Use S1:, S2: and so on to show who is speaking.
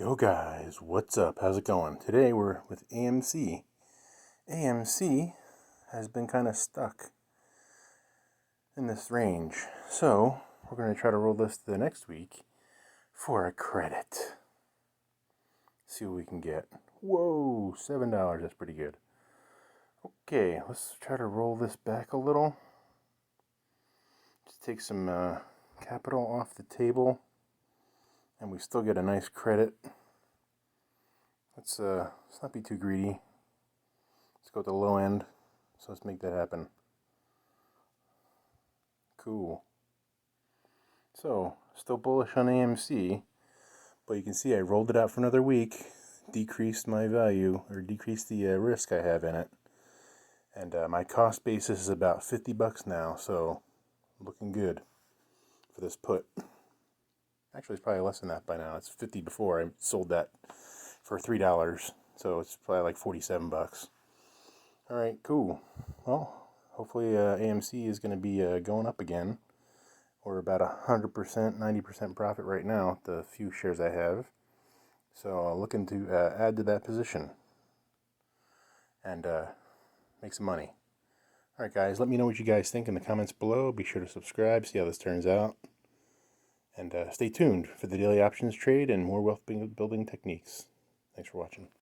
S1: Yo guys, what's up? How's it going? Today we're with AMC. AMC has been kind of stuck in this range. So we're going to try to roll this to the next week for a credit. See what we can get. Whoa, $7. That's pretty good. Okay, let's try to roll this back a little. Just take some capital off the table. And we still get a nice credit. Let's not be too greedy. Let's go with the low end. So let's make that happen. Cool. So, still bullish on AMC, but you can see I rolled it out for another week, decreased my value, or decreased the risk I have in it. And my cost basis is about $50 now, so looking good for this put. Actually, it's probably less than that by now. It's 50 before. I sold that for $3, so it's probably like 47 bucks. All right, cool. Well, hopefully AMC is going to be going up again. We're about 100%, 90% profit right now, the few shares I have. So looking to add to that position and make some money. All right, guys, let me know what you guys think in the comments below. Be sure to subscribe, see how this turns out. And stay tuned for the daily options trade and more wealth building techniques. Thanks for watching.